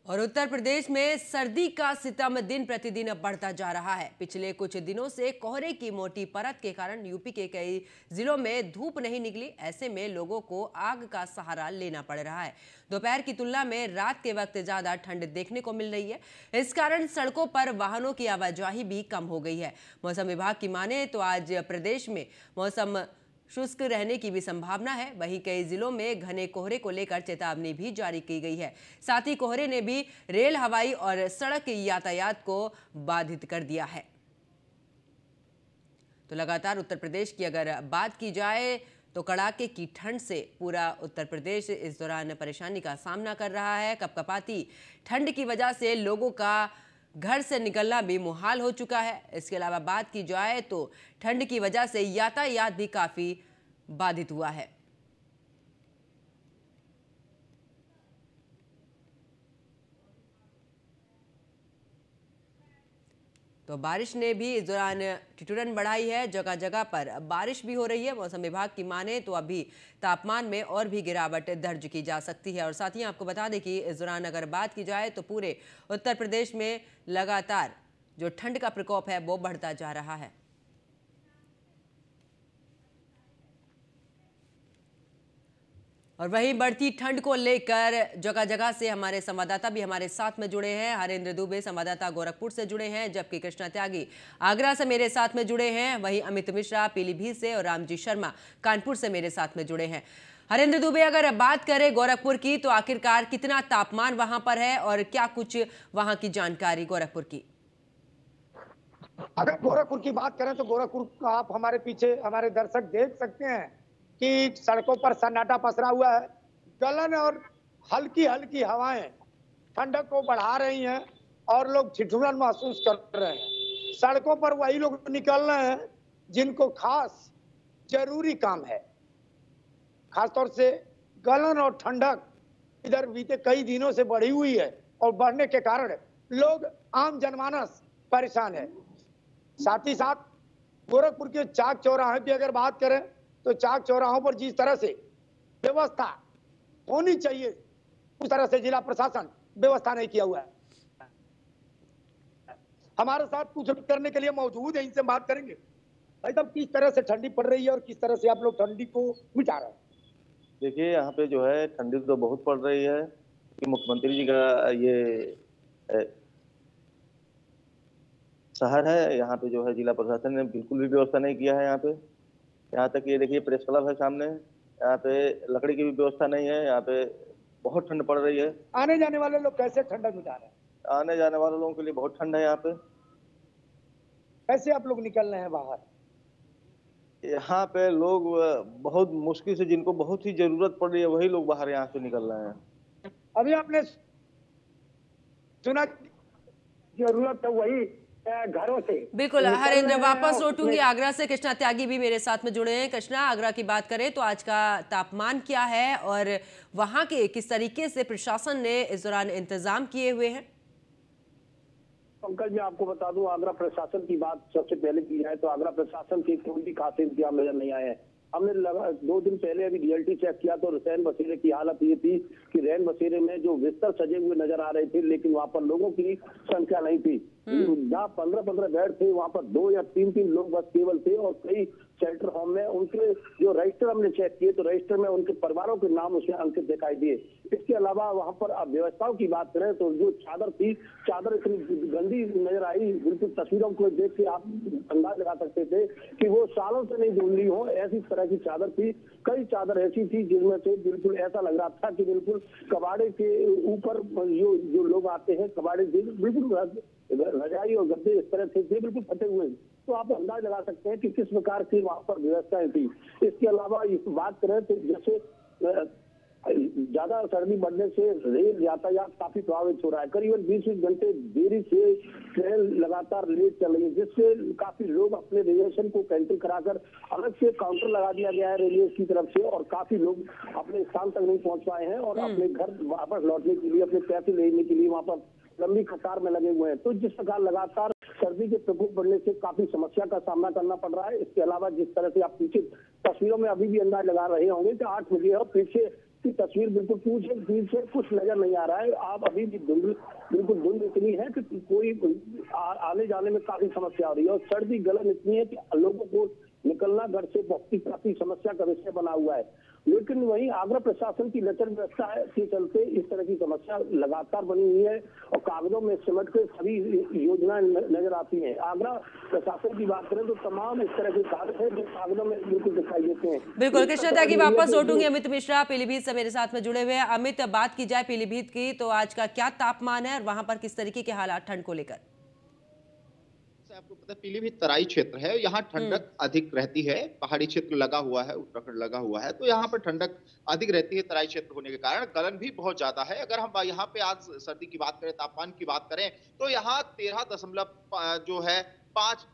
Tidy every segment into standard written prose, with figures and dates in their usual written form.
और उत्तर प्रदेश में सर्दी का सितम दिन प्रतिदिन अब बढ़ता जा रहा है। पिछले कुछ दिनों से कोहरे की मोटी परत के कारण यूपी के कई जिलों में धूप नहीं निकली। ऐसे में लोगों को आग का सहारा लेना पड़ रहा है। दोपहर की तुलना में रात के वक्त ज्यादा ठंड देखने को मिल रही है। इस कारण सड़कों पर वाहनों की आवाजाही भी कम हो गई है। मौसम विभाग की माने तो आज प्रदेश में मौसम शुष्क रहने की भी संभावना है। वहीं कई जिलों में घने कोहरे को लेकर चेतावनी भी जारी की गई है। साथ ही कोहरे ने भी रेल, हवाई और सड़क यातायात को बाधित कर दिया है। तो लगातार उत्तर प्रदेश की अगर बात की जाए तो कड़ाके की ठंड से पूरा उत्तर प्रदेश इस दौरान परेशानी का सामना कर रहा है। कपकपाती ठंड की वजह से लोगों का घर से निकलना भी मुहाल हो चुका है। इसके अलावा बात की जाए तो ठंड की वजह से यातायात भी काफी बाधित हुआ है। तो बारिश ने भी इस दौरान ठिठुरन बढ़ाई है। जगह जगह पर बारिश भी हो रही है। मौसम विभाग की माने तो अभी तापमान में और भी गिरावट दर्ज की जा सकती है। और साथ ही आपको बता दें कि इस दौरान अगर बात की जाए तो पूरे उत्तर प्रदेश में लगातार जो ठंड का प्रकोप है वो बढ़ता जा रहा है। और वहीं बढ़ती ठंड को लेकर जगह जगह से हमारे संवाददाता भी हमारे साथ में जुड़े हैं। हरेंद्र दुबे संवाददाता गोरखपुर से जुड़े हैं, जबकि कृष्णा त्यागी आगरा से मेरे साथ में जुड़े हैं। वहीं अमित मिश्रा पीलीभीत से और रामजी शर्मा कानपुर से मेरे साथ में जुड़े हैं। हरेंद्र दुबे, अगर बात करें गोरखपुर की तो आखिरकार कितना तापमान वहां पर है और क्या कुछ वहां की जानकारी गोरखपुर की? अगर गोरखपुर की बात करें तो गोरखपुर का आप हमारे पीछे हमारे दर्शक देख सकते हैं कि सड़कों पर सन्नाटा पसरा हुआ है। गलन और हल्की हल्की हवाएं ठंडक को बढ़ा रही हैं और लोग ठिठुरन महसूस कर रहे हैं। सड़कों पर वही लोग निकल रहे हैं जिनको खास जरूरी काम है। खासतौर से गलन और ठंडक इधर बीते कई दिनों से बढ़ी हुई है और बढ़ने के कारण लोग आम जनमानस परेशान है। साथ ही साथ गोरखपुर के चाक चौराहे की अगर बात करें तो चाक चौराहों पर जिस तरह से व्यवस्था होनी चाहिए उस तरह से जिला प्रशासन व्यवस्था नहीं किया हुआ है। हमारे साथ कुछ करने के लिए मौजूद है, इनसे बात करेंगे। भाई साहब, किस तरह से ठंडी पड़ रही है और किस तरह से आप लोग ठंडी को मिटा रहे हैं? देखिए, यहाँ पे जो है ठंडी तो बहुत पड़ रही है कि मुख्यमंत्री जी का ये शहर है। यहाँ पे जो है जिला प्रशासन ने बिल्कुल भी व्यवस्था नहीं किया है। यहाँ तक ये देखिए प्रेस क्लब है सामने, यहाँ पे लकड़ी की भी व्यवस्था नहीं है। यहाँ पे बहुत ठंड पड़ रही है। आने जाने वाले लोग कैसे ठंडक मिटा रहे हैं? आने जाने वाले लोगों के लिए बहुत ठंड है। यहाँ पे कैसे आप लोग निकल रहे हैं बाहर? यहाँ पे लोग बहुत मुश्किल से, जिनको बहुत ही जरूरत पड़ रही है वही लोग बाहर यहाँ से निकल रहे हैं। अभी आपने सुना जरूरत है वही घरों से। बिल्कुल हरेंद्र, वापस लौटूंगी आगरा से। कृष्णा त्यागी भी मेरे साथ में जुड़े हैं। कृष्णा, आगरा की बात करें तो आज का तापमान क्या है और वहां के किस तरीके से प्रशासन ने इस दौरान इंतजाम किए हुए हैं? पंकज, मैं आपको बता दूं, आगरा प्रशासन की बात सबसे पहले की जाए तो आगरा प्रशासन के कोई भी खास इंतजाम नजर नहीं आए हैं। हमने 2 दिन पहले अभी रियलिटी चेक किया तो रैन बसेरे की हालत ये थी कि रैन बसेरे में जो बिस्तर सजे हुए नजर आ रहे थे, लेकिन वहां पर लोगों की संख्या नहीं थी। जहाँ 15-15 बेड थे वहां पर 2 या 3 लोग बस केवल थे। और कई शेल्टर होम में उनके जो रजिस्टर हमने चेक किए तो रजिस्टर में उनके परिवारों के नाम उसमें अंकित दिखाई दिए। इसके अलावा वहां पर व्यवस्थाओं की बात करें तो जो चादर थी, चादर इतनी गंदी नजर आई, बिल्कुल तस्वीरों को देख के आप अंदाज लगा सकते थे कि वो सालों से नहीं धुली हो, ऐसी तरह की चादर थी। कई चादर ऐसी थी जिनमें से बिल्कुल ऐसा लग रहा था कि बिल्कुल कबाड़े के ऊपर जो लोग आते हैं, कबाड़े बिल्कुल रजाई और गद्दे इस तरह से थे, बिल्कुल फटे हुए। तो आप अंदाज लगा सकते हैं कि किस प्रकार की वहां पर व्यवस्थाएं थी। इसके अलावा इस बात करें तो जैसे ज्यादा सर्दी बढ़ने से रेल यातायात काफी प्रभावित हो रहा है। करीबन 20 घंटे देरी से ट्रेन लगातार लेट चल रही है, जिससे काफी लोग अपने रिजर्वेशन को कैंसिल कराकर अलग से काउंटर लगा दिया गया है रेलवे की तरफ से। और काफी लोग अपने स्थान तक नहीं पहुंच पाए हैं और अपने घर वापस लौटने के लिए, अपने पैसे लेने के लिए वहां पर लंबी कतार में लगे हुए हैं। तो जिस प्रकार लगातार सर्दी के प्रकोप बढ़ने से काफी समस्या का सामना करना पड़ रहा है। इसके अलावा जिस तरह से आप पीछे तस्वीरों में अभी भी अंदाज लगा रहे होंगे कि 8 बजे और पीछे की तस्वीर बिल्कुल दूर से कुछ नजर नहीं आ रहा है। आप अभी भी बिल्कुल धुंध इतनी है कि कोई आने जाने में काफी समस्या हो रही है, और सर्दी गलन इतनी है कि लोगों को निकलना घर से काफी समस्या का विषय बना हुआ है। लेकिन वहीं आगरा प्रशासन की लचर व्यवस्था के चलते इस तरह की समस्या लगातार बनी हुई है और कागजों में सिमट के सभी योजनाएं नजर आती हैं। आगरा प्रशासन की बात करें तो तमाम इस तरह के कार्य है जो कागजों में बिल्कुल दिखाई देते हैं। बिल्कुल कृष्णा की वापस लौटूंगी। अमित मिश्रा पीलीभीत से मेरे साथ में जुड़े हुए हैं। अमित, बात की जाए पीलीभीत की तो आज का क्या तापमान है और वहां पर किस तरीके के हालात ठंड को लेकर? आपको पता है पीलीभीत तराई क्षेत्र है, यहाँ ठंडक अधिक रहती है। पहाड़ी क्षेत्र लगा हुआ है, उत्तराखंड लगा हुआ है, तो यहाँ पर ठंडक अधिक रहती है तराई क्षेत्र होने के कारण। गलन भी बहुत ज्यादा है। अगर हम यहाँ पे आज सर्दी की बात करें, तापमान की बात करें तो यहाँ 13 जो है 5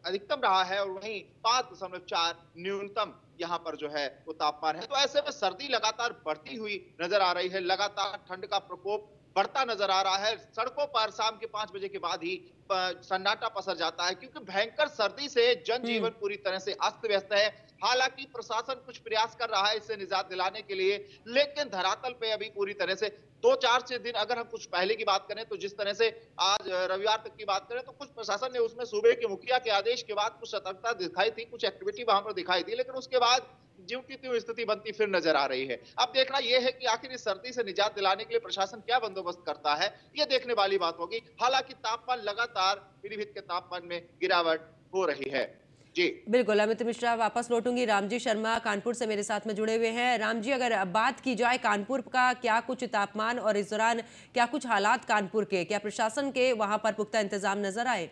अधिकतम रहा है और वहीं 5.4 न्यूनतम यहाँ पर जो है वो तापमान है। तो ऐसे में सर्दी लगातार बढ़ती हुई नजर आ रही है, लगातार ठंड का प्रकोप बढ़ता नजर आ रहा है। सड़कों पर शाम के 5 बजे के बाद ही सन्नाटा पसर जाता है, क्योंकि भयंकर सर्दी से जनजीवन पूरी तरह से अस्त व्यस्त है। हालांकि प्रशासन कुछ प्रयास कर रहा है इससे निजात दिलाने के लिए, लेकिन धरातल पे अभी पूरी तरह से 2-4 दिन, अगर हम कुछ पहले की बात करें तो जिस तरह से आज रविवार तक की बात करें तो कुछ प्रशासन ने उसमें सूबे के मुखिया के आदेश के बाद कुछ सतर्कता दिखाई थी, कुछ एक्टिविटी वहां पर दिखाई थी, लेकिन उसके बाद ज्यों की त्यों स्थिति बनती फिर नजर आ रही है। अब देखना यह है कि आखिर इस सर्दी से निजात दिलाने के लिए प्रशासन क्या बंदोबस्त करता है, यह देखने वाली बात होगी। हालांकि तापमान लगातार पीलीभीत के तापमान में गिरावट हो रही है। जी बिल्कुल, अमित मिश्रा वापस लौटूंगी। रामजी शर्मा कानपुर से मेरे साथ में जुड़े हुए हैं। रामजी, अगर बात की जाए कानपुर का, क्या कुछ तापमान और इस दौरान क्या कुछ हालात कानपुर के, क्या प्रशासन के वहां पर पुख्ता इंतजाम नजर आए?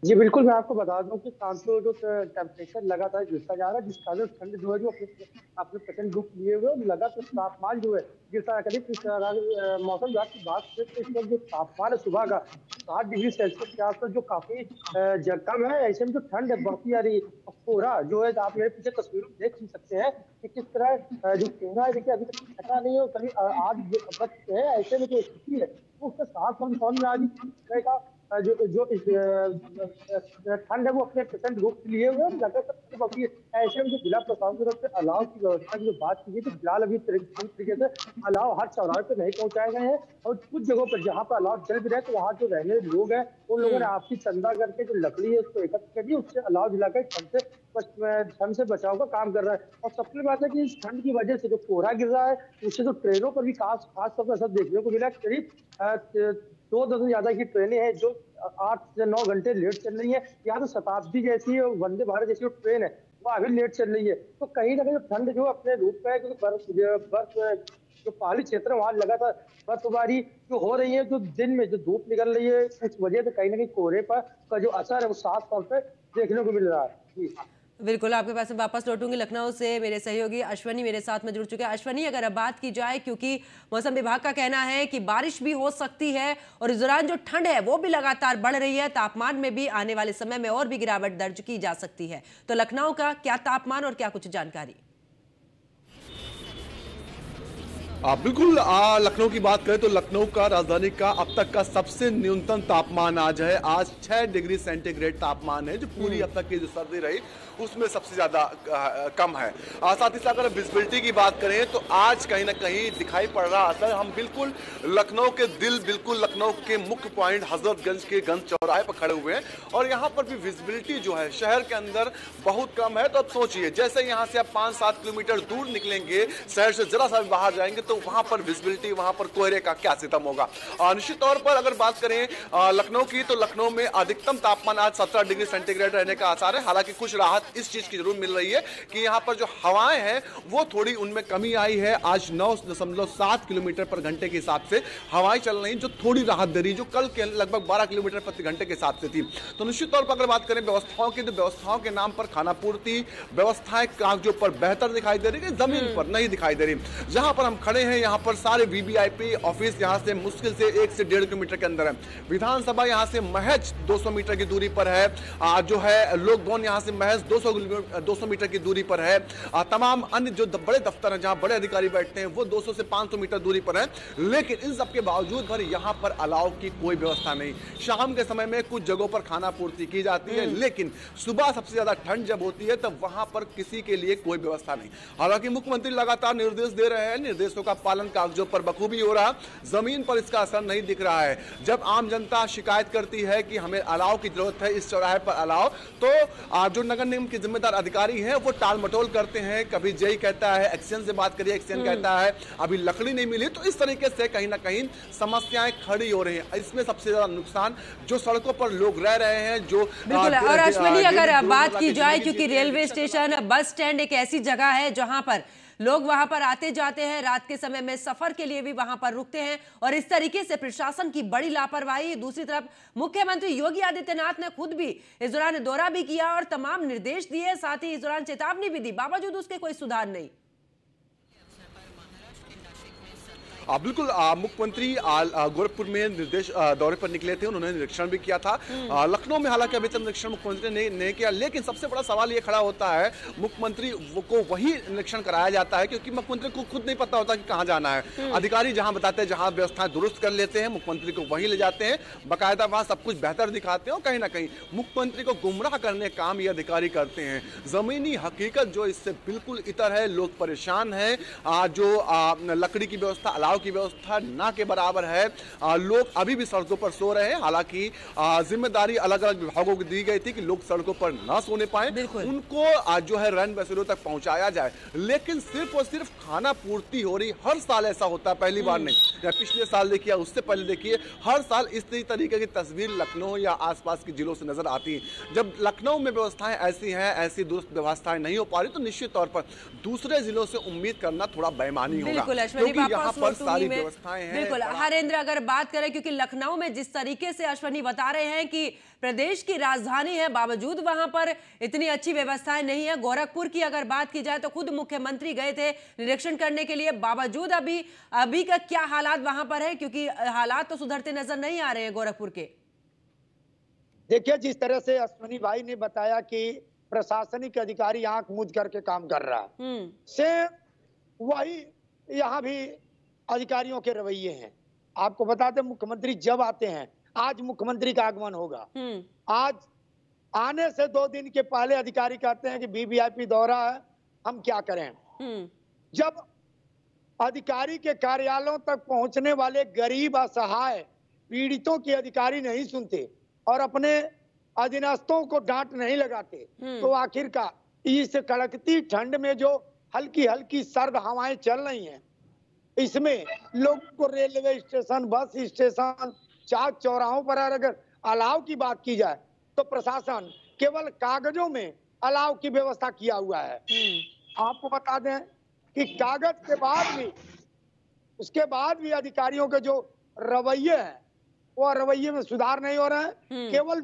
जी बिल्कुल, मैं आपको बता दूं कि कानपुर जो टेम्परेचर लगातार गिरता जा रहा है, जिस कारण ठंड जो है जो अपने प्रचंड रूप लिए हुए और लगातार तापमान जो है गिरता करीब मौसम विभाग की बात करें तो इस वक्त जो तापमान है सुबह का 7 डिग्री सेल्सियस के आसपास, जो काफी कम है। ऐसे में जो ठंड है बढ़ती आ रही है। कोहरा जो है आप मेरे पीछे तस्वीरों में देख सकते हैं कि किस तरह जो कोहरा है, देखिए अभी तक हटा नहीं है, करीब 8 बज चुके हैं। ऐसे में जो स्थिति है वो उसके साथ हम आज का जो ठंड है वो अपने प्रचंड रूप से लिए हुए हैं। लगातार ऐसे में जो जिला प्रशासन की तरफ से अलाव की व्यवस्था की जो बात की गई तो फिलहाल अभी तरीके से अलाव हर चौराहे पे नहीं पहुंचाए गए हैं, और कुछ जगहों पर जहाँ पर अलाव चल भी रहे तो वहाँ जो रहने लोग हैं उन लोगों ने आपसी चंदा करके जो लकड़ी है उसको एकत्र कर दी, उससे अलाव जलाकर ठंड से बचाव का काम कर रहा है। और सबसे बात है कि इस ठंड की वजह से जो कोहरा गिर रहा है उससे जो ट्रेनों पर भी खास तौर पर असर देखने को मिला। करीब 2 दर्जन ज्यादा की ट्रेनें हैं जो 8 से 9 घंटे लेट चल रही है। यहाँ तो शताब्दी जैसी वंदे भारत जैसी ट्रेन है वो अभी लेट चल रही है। तो कहीं ना कहीं ठंड जो अपने रूप में है, क्योंकि बर्फ जो पहाड़ी क्षेत्र है वहाँ लगातार बर्फबारी जो हो रही है, जो दिन में जो धूप निकल रही है, इस वजह से कहीं ना कहीं कोहरे पर का जो असर है वो साफ तौर पर देखने को मिल रहा है। बिल्कुल, आपके पास में वापस लौटूंगी। लखनऊ से मेरे सहयोगी अश्वनी मेरे साथ में जुड़ चुके हैं। अश्वनी, अगर बात की जाए, क्योंकि मौसम विभाग का कहना है कि बारिश भी हो सकती है और इस दौरान जो ठंड है वो भी लगातार बढ़ रही है, तापमान में भी आने वाले समय में और भी गिरावट दर्ज की जा सकती है, तो लखनऊ का क्या तापमान और क्या कुछ जानकारी? बिल्कुल, लखनऊ की बात करें तो लखनऊ का राजधानी का अब तक का सबसे न्यूनतम तापमान आज है। आज 6 डिग्री सेंटीग्रेड तापमान है, जो पूरी अब तक की जो सर्दी रही उसमें सबसे ज्यादा कम है। साथ ही साथ अगर विजिबिलिटी की बात करें तो आज कहीं ना कहीं दिखाई पड़ रहा असर। हम बिल्कुल लखनऊ के बिल्कुल लखनऊ के मुख्य पॉइंट हजरतगंज के गंज चौराहे पर खड़े हुए हैं और यहाँ पर भी विजिबिलिटी जो है शहर के अंदर बहुत कम है। तो अब सोचिए, जैसे यहाँ से आप 5-7 किलोमीटर दूर निकलेंगे, शहर से जरा सा भी बाहर जाएंगे तो वहां पर विजिबिलिटी, वहां पर कोहरे का क्या सितम होगा। निश्चित तौर पर अगर बात करें लखनऊ की तो लखनऊ में अधिकतम तापमान आज 17 डिग्री सेंटीग्रेड रहने का आसार है। हालांकि कुछ राहत इस चीज की जरूर मिल रही है कि यहाँ पर जो हवाएं हैं वो थोड़ी उनमें कमी आई है। आज 9.7 किलोमीटर पर घंटे के हिसाब से हवाएं चल रही, जो थोड़ी राहत दे रही, जो कल के लगभग 12 किलोमीटर प्रति घंटे के हिसाब से थी। तो निश्चित तौर पर अगर बात करें व्यवस्थाओं की तो व्यवस्थाओं के नाम पर खानापूर्ति व्यवस्थाएं कागजों पर बेहतर दिखाई दे रही है, जमीन पर नहीं दिखाई दे रही। जहां पर हम खड़े खड़े हैं यहाँ पर सारे वीवीआईपी ऑफिस यहाँ से मुश्किल से 1 से 1.5 किलोमीटर के अंदर है। विधानसभा यहाँ से महज 200 मीटर की दूरी पर है। जो है लोक भवन यहाँ से महज 200 मीटर की दूरी पर है। तमाम अन्य जो बड़े दफ्तर हैं जहाँ बड़े अधिकारी बैठते हैं वो 200 से 500 मीटर दूरी पर है। लेकिन इन सब के बावजूद भर यहाँ पर अलाव की कोई व्यवस्था नहीं। शाम के समय में कुछ जगहों पर खाना पूर्ति की जाती है, लेकिन सुबह सबसे ज्यादा ठंड जब होती है तब वहां पर किसी के लिए कोई व्यवस्था नहीं। हालांकि मुख्यमंत्री लगातार निर्देश दे रहे हैं, निर्देशों का पालन कागजों पर बखूबी हो रहा, जमीन पर इसका असर नहीं दिख रहा है। जब आम जनता शिकायत करती है कि हमें अलाव की जरूरत है, इस चौराहे पर अलाव, तो जो नगर निगम के जिम्मेदार अधिकारी हैं वो टाल मटोल करते हैं। कभी जेई कहता है एक्सचेंज से बात करिए, एक्सचेंज कहता है अभी लकड़ी नहीं मिली। तो इस तरीके से कहीं ना कहीं समस्याएं खड़ी हो रही हैं। इसमें सबसे ज्यादा नुकसान जो सड़कों पर लोग रह रहे हैं, जो बिल्कुल। और अश्विनी, अगर बात की जाए, क्योंकि रेलवे स्टेशन, बस स्टैंड एक ऐसी जगह है जहां पर लोग वहां पर आते जाते हैं, रात के समय में सफर के लिए भी वहां पर रुकते हैं, और इस तरीके से प्रशासन की बड़ी लापरवाही। दूसरी तरफ मुख्यमंत्री योगी आदित्यनाथ ने खुद भी इस दौरान दौरा भी किया और तमाम निर्देश दिए, साथ ही इस दौरान चेतावनी भी दी, बावजूद उसके कोई सुधार नहीं। बिल्कुल। मुख्यमंत्री गोरखपुर में निर्देश दौरे पर निकले थे, उन्होंने निरीक्षण भी किया था। लखनऊ में हालांकि अभी तक निरीक्षण मुख्यमंत्री ने नहीं किया, लेकिन सबसे बड़ा सवाल ये खड़ा होता है, मुख्यमंत्री को वही निरीक्षण कराया जाता है क्योंकि मुख्यमंत्री को खुद नहीं पता होता कि कहां जाना है। अधिकारी जहां बताते हैं, जहां व्यवस्थाएं दुरुस्त कर लेते हैं, मुख्यमंत्री को वहीं ले जाते हैं, बाकायदा वहां सब कुछ बेहतर दिखाते हैं, और कहीं ना कहीं मुख्यमंत्री को गुमराह करने का काम ये अधिकारी करते हैं। जमीनी हकीकत जो इससे बिल्कुल इतर है, लोग परेशान हैं। जो लकड़ी की व्यवस्था, अलाव की व्यवस्था ना के बराबर है। लोग अभी भी सड़कों पर सो रहे हैं। हालांकि जिम्मेदारी अलग अलग विभागों को दी गई थी कि लोग सड़कों पर ना सोने पाए, उनको जो है रैन बसेरों तक पहुंचाया जाए, लेकिन सिर्फ और सिर्फ खाना पूर्ति हो रही। हर साल ऐसा होता है, पहली बार नहीं। या पिछले साल देखिए, उससे पहले देखिए, हर साल इस तरीके की तस्वीर लखनऊ या आसपास के जिलों से नजर आती है। जब लखनऊ में व्यवस्थाएं ऐसी हैं, ऐसी दुरुस्त व्यवस्थाएं नहीं हो पा रही, तो निश्चित तौर पर दूसरे जिलों से उम्मीद करना थोड़ा बेईमानी होगा, क्योंकि यहाँ पर सारी व्यवस्थाएं हैं। बिल्कुल हरेंद्र, अगर बात करें, क्योंकि लखनऊ में जिस तरीके से अश्वनी बता रहे हैं कि प्रदेश की राजधानी है, बावजूद वहां पर इतनी अच्छी व्यवस्थाएं नहीं है। गोरखपुर की अगर बात की जाए तो खुद मुख्यमंत्री गए थे निरीक्षण करने के लिए, बावजूद अभी का क्या हालात वहां पर है, क्योंकि हालात तो सुधरते नजर नहीं आ रहे हैं गोरखपुर के। देखिए, जिस तरह से अश्वनी भाई ने बताया कि प्रशासनिक अधिकारी आंख मूंद करके काम कर रहा है, सेम वही यहाँ भी अधिकारियों के रवैये हैं। आपको बताते, मुख्यमंत्री जब आते हैं, आज मुख्यमंत्री का आगमन होगा, आज आने से 2 दिन के पहले अधिकारी कहते हैं कि वीवीआईपी दौरा है, हम क्या करें। जब अधिकारी के कार्यालयों तक पहुंचने वाले गरीब, असहाय, पीड़ितों की अधिकारी नहीं सुनते और अपने अधीनस्थों को डांट नहीं लगाते, तो आखिरकार इस कड़कती ठंड में जो हल्की हल्की सर्द हवाएं चल रही हैं, इसमें लोगों को रेलवे स्टेशन, बस स्टेशन, चाक चौराहों पर अगर अलाव की बात की जाए तो प्रशासन केवल कागजों में अलाव की व्यवस्था किया हुआ है। आपको बता दें कि कागज के बाद भी, उसके बाद भी अधिकारियों के जो रवैये हैं, वो रवैये में सुधार नहीं हो रहे हैं। केवल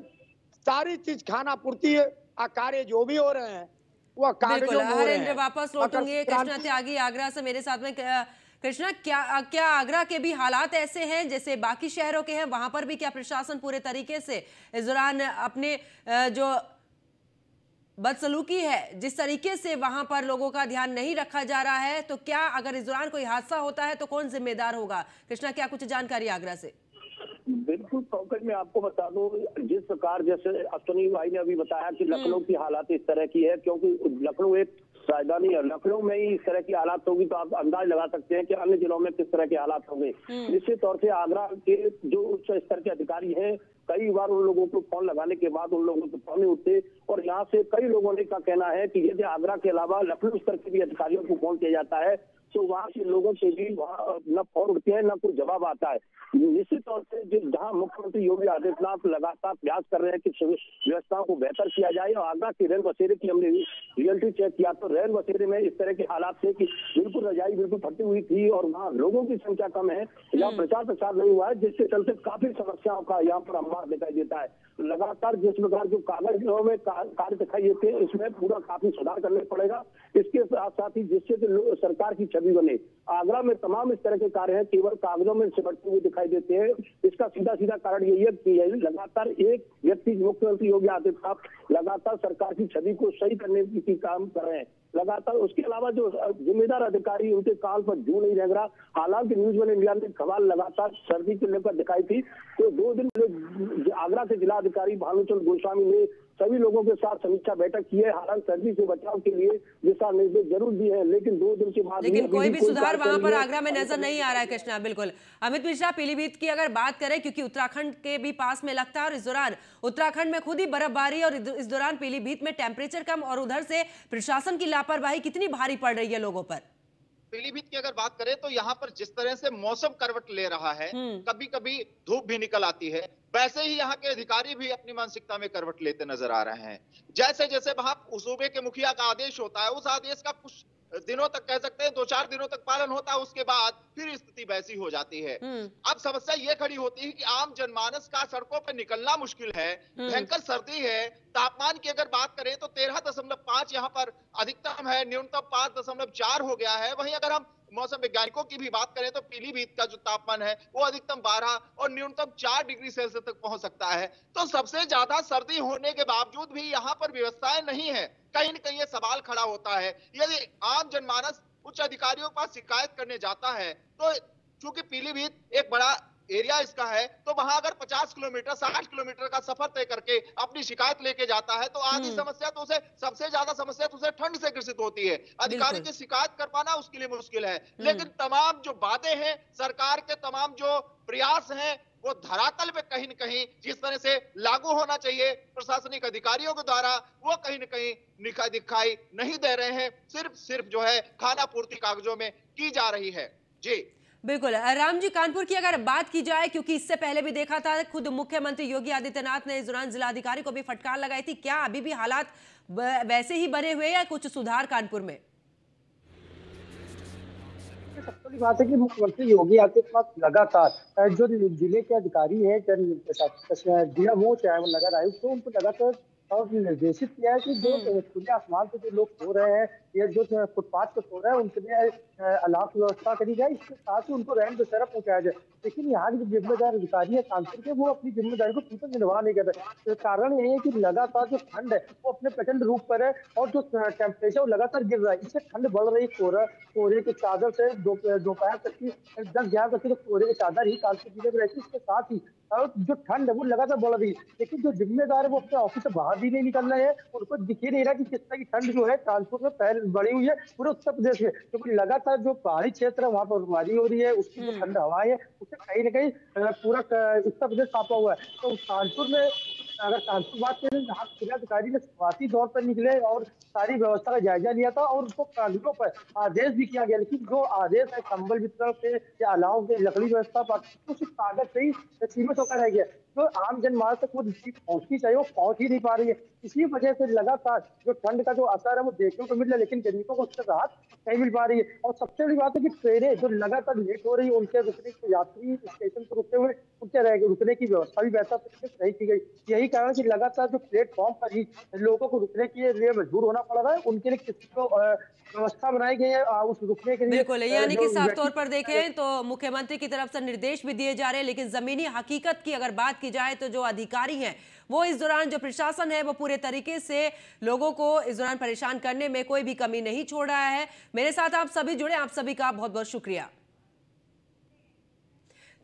सारी चीज खाना पूर्ति कार्य जो भी हो रहे हैं वो कागजों में हो रहे हैं। वापस लौटूंगी कृष्णा त्यागी आगरा से मेरे साथ में। कृष्णा, क्या आगरा के भी हालात ऐसे हैं जैसे बाकी शहरों के हैं? वहां पर भी क्या प्रशासन पूरे तरीके से इस दौरान अपने जो बदसलूकी है, जिस तरीके से वहां पर लोगों का ध्यान नहीं रखा जा रहा है, तो क्या अगर इस दौरान कोई हादसा होता है तो कौन जिम्मेदार होगा? कृष्णा, क्या कुछ जानकारी आगरा से? बिल्कुल पंकज, मैं आपको बता दूं, जिस प्रकार जैसे अश्वनी भाई ने अभी बताया कि लखनऊ की हालात इस तरह की है, क्योंकि लखनऊ एक राजधानी है, लखनऊ में ही इस तरह की हालात होगी तो आप अंदाज लगा सकते हैं कि अन्य जिलों में किस तरह के हालात होंगे। निश्चित तौर से आगरा के जो उच्च स्तर के अधिकारी हैं, कई बार उन लोगों को फोन लगाने के बाद उन लोगों को फोन नहीं उठते, और यहाँ से कई लोगों ने का कहना है कि यदि आगरा के अलावा लखनऊ स्तर के भी अधिकारियों को फोन किया जाता है तो वहाँ के लोगों से भी वहाँ न फोन उठते हैं, न कुछ जवाब आता है। निश्चित तौर से जहाँ मुख्यमंत्री योगी आदित्यनाथ लगातार प्रयास कर रहे हैं कि व्यवस्थाओं को बेहतर किया जाए, और आगरा के रैन बसेरे की हमने रियलिटी चेक किया तो रैन बसेरे में इस तरह के हालात थे कि बिल्कुल रजाई बिल्कुल फटी हुई थी, और वहाँ लोगों की संख्या कम है, यहाँ प्रचार नहीं हुआ है, जिसके चलते काफी समस्याओं का यहाँ पर अंबार दिखाई देता है। लगातार जिस प्रकार जो कागजों में कार्य दिखाई देते हैं, इसमें पूरा काफी सुधार करना पड़ेगा। इसके साथ साथ ही जिससे सरकार की छवि बने, आगरा में तमाम इस तरह के कार्य हैं, केवल कागजों में सिमटते हुए दिखाई देते हैं। इसका सीधा सीधा कारण यही है कि लगातार एक व्यक्ति, मुख्यमंत्री योगी आदित्यनाथ लगातार सरकार की छवि को सही करने की काम कर रहे हैं लगातार। उसके अलावा जो जिम्मेदार अधिकारी, उनके काल पर जू नहीं लग रहा। हालांकि न्यूज वन इंडिया ने खबर लगातार सर्दी को लेकर दिखाई थी, तो 2 दिन पहले आगरा के जिलाधिकारी भानुचंद्र गोस्वामी ने सभी लोगों के साथ समीक्षा बैठक की है। हालांकि सर्दी से बचाव के लिए दिशा निर्देश जरूर दिए हैं, लेकिन 2 दिन के बाद लेकिन कोई भी सुधार वहां पर आगरा में नजर नहीं आ रहा है। कृष्णा, बिल्कुल। अमित मिश्रा, पीलीभीत की अगर बात करें, क्योंकि उत्तराखंड के भी पास में लगता है और इस दौरान उत्तराखंड में खुद ही बर्फबारी और इस दौरान पीलीभीत में टेम्परेचर कम और उधर से प्रशासन की लापरवाही कितनी भारी पड़ रही है लोगों पर? पीलीभीत की अगर बात करें तो यहाँ पर जिस तरह से मौसम करवट ले रहा है, कभी कभी धूप भी निकल आती है, वैसे ही यहाँ के अधिकारी भी अपनी मानसिकता में करवट लेते नजर आ रहे हैं। जैसे जैसे वहां सूबे के मुखिया का आदेश होता है, उस आदेश का कुछ दिनों तक, कह सकते हैं 2-4 दिनों तक पालन होता है, उसके बाद फिर स्थिति वैसी हो जाती है। अब समस्या ये खड़ी होती है कि आम जनमानस का सड़कों पर निकलना मुश्किल है, भयंकर सर्दी है। तापमान की अगर बात करें तो 13.5 यहाँ पर अधिकतम है, न्यूनतम 5.4 हो गया है। वहीं अगर हम मौसम वैज्ञानिकों की भी बात करें तो पीलीभीत का जो तापमान है वो अधिकतम 12 और न्यूनतम 4 डिग्री सेल्सियस तक पहुंच सकता है। तो सबसे ज्यादा सर्दी होने के बावजूद भी यहाँ पर व्यवस्थाएं नहीं है। कहीं न कहीं ये सवाल खड़ा होता है, यदि आम जनमानस उच्च अधिकारियों के पास शिकायत करने जाता है तो चूंकि पीलीभीत एक बड़ा एरिया इसका है, तो वहां अगर 50 किलोमीटर 60 किलोमीटर का सफर तय करके अपनी शिकायत लेके जाता है तो आधी समस्या तो उसे, सबसे ज्यादा समस्या तो उसे ठंड से ग्रसित होती है। अधिकारी की शिकायत कर पाना उसके लिए मुश्किल है। लेकिन तमाम जो वादे हैं, सरकार के तमाम जो प्रयास हैं, वो धरातल पे कहीं न कहीं जिस तरह से लागू होना चाहिए प्रशासनिक अधिकारियों के द्वारा, वो कहीं न कहीं दिखाई नहीं दे रहे हैं। सिर्फ जो है खाना पूर्ति कागजों में की जा रही है। जी बिल्कुल। राम जी, कानपुर की अगर बात की जाए, क्योंकि इससे पहले भी देखा था, खुद मुख्यमंत्री योगी आदित्यनाथ ने इस दौरान जिलाधिकारी को भी फटकार लगाई थी। क्या अभी भी हालात वैसे ही बने हुए या कुछ सुधार कानपुर में? सबसे बड़ी बात है कि मुख्यमंत्री योगी आदित्यनाथ लगातार जो जिले के अधिकारी है, डीएमओ चाहे वो नगर आयुक्त, तो उनको लगातार और निर्देशित किया है कि जो खुले आसमान पे जो लोग सो रहे हैं या जो फुटपाथ पे सो रहे हैं उनके लिए अलाव की व्यवस्था करी जाए, इसके साथ ही उनको रहन बसेरा पहुंचाया जाए। लेकिन यहाँ के जिम्मेदार अधिकारी है कानपुर के, वो अपनी जिम्मेदारी को पूरा निर्वाह नहीं कर रहे। तो कारण यही है कि लगातार जो ठंड है वो अपने प्रचंड रूप पर है और जो टेम्परेचर लगातार गिर रहा है, इससे ठंड बढ़ रही है। कोहरे की चादर से दोपहर तक की 10-11 तक की तो कोहरे की चादर ही कानपुर जिले में रहती है। इसके साथ ही जो ठंड है वो लगातार बढ़ रही है, लेकिन जो जिम्मेदार है वो अपने ऑफिस से बाहर भी नहीं निकल रहे हैं। उनको दिख ही नहीं रहा कि किस तरह की ठंड जो है कानपुर में पहले बढ़ी हुई है पूरे उत्तर प्रदेश में, क्योंकि लगातार जो पहाड़ी क्षेत्र है वहाँ पर बर्फबारी हो रही है, उसकी जो ठंड हवाएं है उससे कहीं ना कहीं पूरा उत्तर प्रदेश कांपा हुआ है। तो कानपुर में अगर कानपुर बात करें, जहाँ जिलाधिकारी ने शुरुआती दौर पर निकले और सारी व्यवस्था का जायजा लिया था और उसको कागजों पर आदेश भी किया गया, लेकिन जो आदेश है कंबल वितरण के या अलाव के लकड़ी व्यवस्था पर कुछ कागज से ही सीमित होकर रह गया। जो आम जनमानस तक वो चीज पहुंचनी चाहिए वो पहुंच ही नहीं पा रही है। इसी वजह से लगातार जो ठंड का जो असर है वो देखने को मिल रहा है, लेकिन गरीबों को उससे राहत नहीं मिल पा रही है। और सबसे बड़ी बात है कि ट्रेनें जो लगातार लेट हो रही है, उनके रुकने के यात्री स्टेशन पर रुकते हुए उनके रुकने की व्यवस्था भी बेहतर तरीके से नहीं की गई। यही कारण कि लगातार जो प्लेटफॉर्म पर ही लोगों को रुकने के लिए मजबूर होना पड़ रहा है, उनके लिए किसी को व्यवस्था बनाई गई है उस रुकने के लिए। बिल्कुल, यानी कि साफ तौर पर देखें तो मुख्यमंत्री की तरफ से निर्देश भी दिए जा रहे हैं, लेकिन जमीनी हकीकत की अगर बात की जाए तो जो अधिकारी हैं वो इस दौरान, जो प्रशासन है वो पूरे तरीके से लोगों को इस दौरान परेशान करने में कोई भी कमी नहीं छोड़ रहा है। मेरे साथ आप सभी जुड़े, आप सभी का बहुत बहुत शुक्रिया।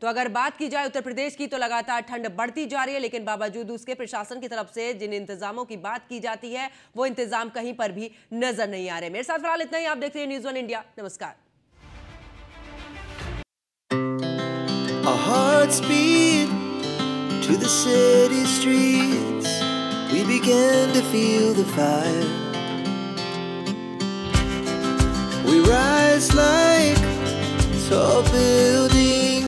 तो अगर बात की जाए उत्तर प्रदेश की तो लगातार ठंड बढ़ती जा रही है, लेकिन बावजूद उसके प्रशासन की तरफ से जिन इंतजामों की बात की जाती है वो इंतजाम कहीं पर भी नजर नहीं आ रहे। मेरे साथ फिलहाल इतना ही। आप देखते हैं न्यूज़ वन इंडिया। नमस्कार। Our hearts beat to the city streets. We began to feel the fire. We rise like tall buildings.